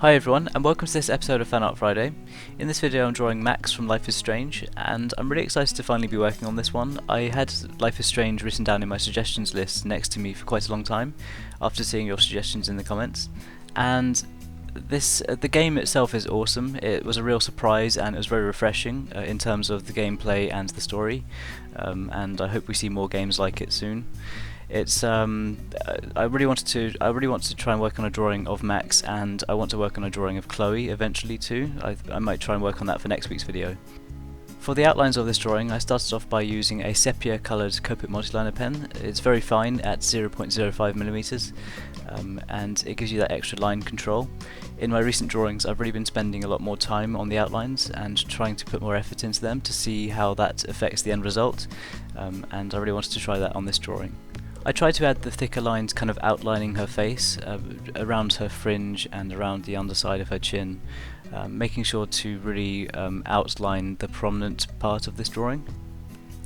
Hi everyone, and welcome to this episode of Fan Art Friday. In this video I'm drawing Max from Life is Strange, and I'm really excited to finally be working on this one. I had Life is Strange written down in my suggestions list next to me for quite a long time, after seeing your suggestions in the comments, and the game itself is awesome. It was a real surprise and it was very refreshing in terms of the gameplay and the story, and I hope we see more games like it soon. It's I really want to try and work on a drawing of Max, and I want to work on a drawing of Chloe eventually too. I might try and work on that for next week's video. For the outlines of this drawing, I started off by using a sepia coloured Copic multiliner pen. It's very fine at 0.05mm, and it gives you that extra line control. In my recent drawings I've really been spending a lot more time on the outlines and trying to put more effort into them to see how that affects the end result, and I really wanted to try that on this drawing. I tried to add the thicker lines kind of outlining her face, around her fringe and around the underside of her chin, making sure to really outline the prominent part of this drawing.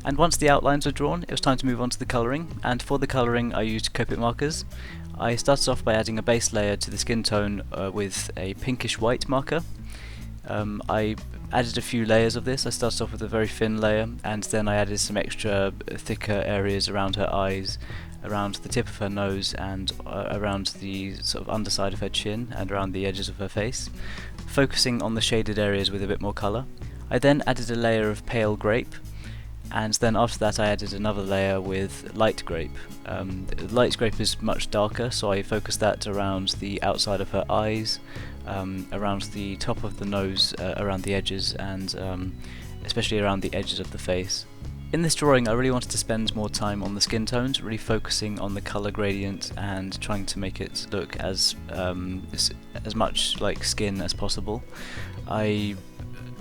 And once the outlines were drawn, it was time to move on to the colouring, and for the colouring I used Copic Markers. I started off by adding a base layer to the skin tone with a pinkish white marker. I added a few layers of this. I started off with a very thin layer, and then I added some extra thicker areas around her eyes, around the tip of her nose, and around the sort of underside of her chin and around the edges of her face, focusing on the shaded areas with a bit more colour. I then added a layer of pale grape, and then after that I added another layer with light grape. Light grape is much darker, so I focused that around the outside of her eyes, around the top of the nose, around the edges, and especially around the edges of the face. In this drawing I really wanted to spend more time on the skin tones, really focusing on the colour gradient and trying to make it look as much like skin as possible. I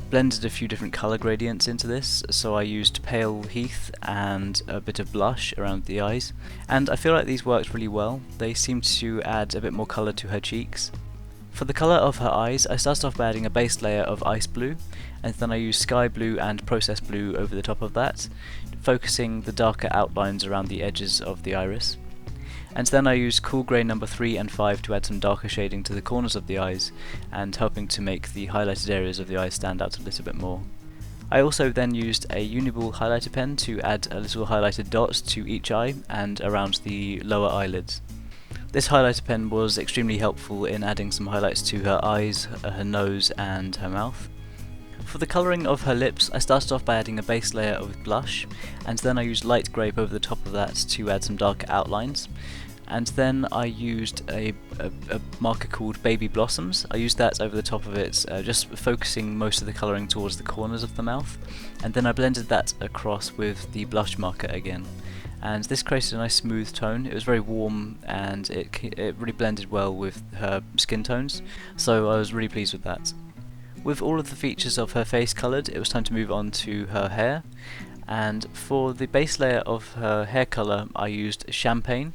blended a few different colour gradients into this, so I used pale heath and a bit of blush around the eyes, and I feel like these worked really well. They seemed to add a bit more colour to her cheeks. For the colour of her eyes, I started off by adding a base layer of ice blue, and then I used sky blue and process blue over the top of that, focusing the darker outlines around the edges of the iris. And then I used cool grey number 3 and 5 to add some darker shading to the corners of the eyes, and helping to make the highlighted areas of the eyes stand out a little bit more. I also then used a Uni-ball highlighter pen to add a little highlighted dot to each eye and around the lower eyelids. This highlighter pen was extremely helpful in adding some highlights to her eyes, her nose and her mouth. For the colouring of her lips, I started off by adding a base layer of blush, and then I used light grape over the top of that to add some darker outlines. And then I used a marker called Baby Blossoms. I used that over the top of it, just focusing most of the colouring towards the corners of the mouth, and then I blended that across with the blush marker again. And this created a nice smooth tone. It was very warm, and it really blended well with her skin tones, so I was really pleased with that. With all of the features of her face coloured, it was time to move on to her hair, and for the base layer of her hair colour I used champagne.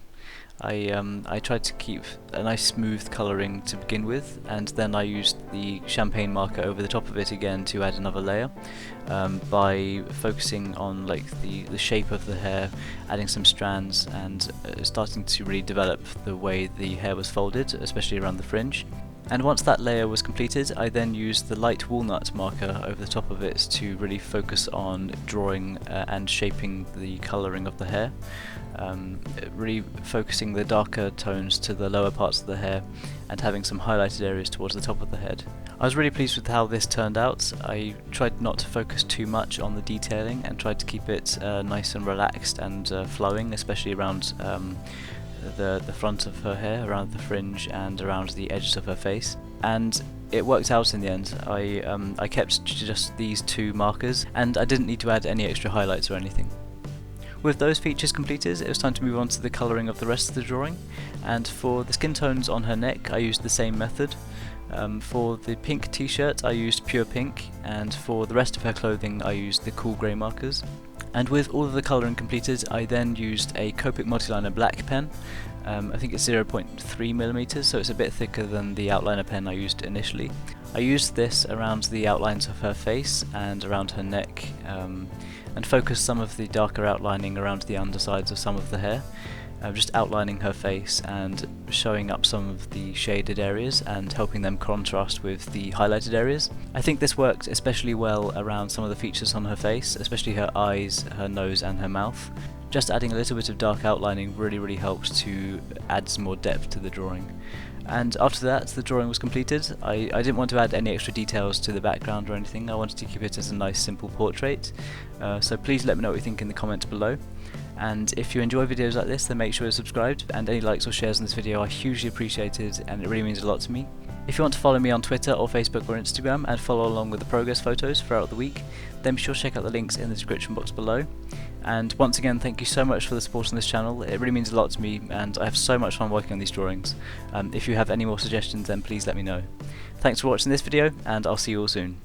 I tried to keep a nice smooth colouring to begin with, and then I used the champagne marker over the top of it again to add another layer, by focusing on like the shape of the hair, adding some strands, and starting to really develop the way the hair was folded, especially around the fringe. And once that layer was completed, I then used the light walnut marker over the top of it to really focus on drawing and shaping the colouring of the hair, really focusing the darker tones to the lower parts of the hair and having some highlighted areas towards the top of the head. I was really pleased with how this turned out. I tried not to focus too much on the detailing and tried to keep it nice and relaxed and flowing, especially around the front of her hair, around the fringe and around the edges of her face, and it worked out in the end. I kept just these two markers, and I didn't need to add any extra highlights or anything. With those features completed, it was time to move on to the colouring of the rest of the drawing, and for the skin tones on her neck I used the same method. For the pink t-shirt I used pure pink, and for the rest of her clothing I used the cool grey markers. And with all of the colouring completed, I then used a Copic multiliner black pen. I think it's 0.3mm, so it's a bit thicker than the outliner pen I used initially. I used this around the outlines of her face and around her neck, and focused some of the darker outlining around the undersides of some of the hair. just outlining her face and showing up some of the shaded areas and helping them contrast with the highlighted areas. I think this worked especially well around some of the features on her face, especially her eyes, her nose and her mouth. Just adding a little bit of dark outlining really helped to add some more depth to the drawing. And after that, the drawing was completed. I didn't want to add any extra details to the background or anything. I wanted to keep it as a nice simple portrait. So please let me know what you think in the comments below. And if you enjoy videos like this, then make sure you're subscribed, and any likes or shares on this video are hugely appreciated and it really means a lot to me. If you want to follow me on Twitter or Facebook or Instagram and follow along with the progress photos throughout the week, then be sure to check out the links in the description box below. And once again, thank you so much for the support on this channel. It really means a lot to me and I have so much fun working on these drawings. If you have any more suggestions, then please let me know. Thanks for watching this video and I'll see you all soon.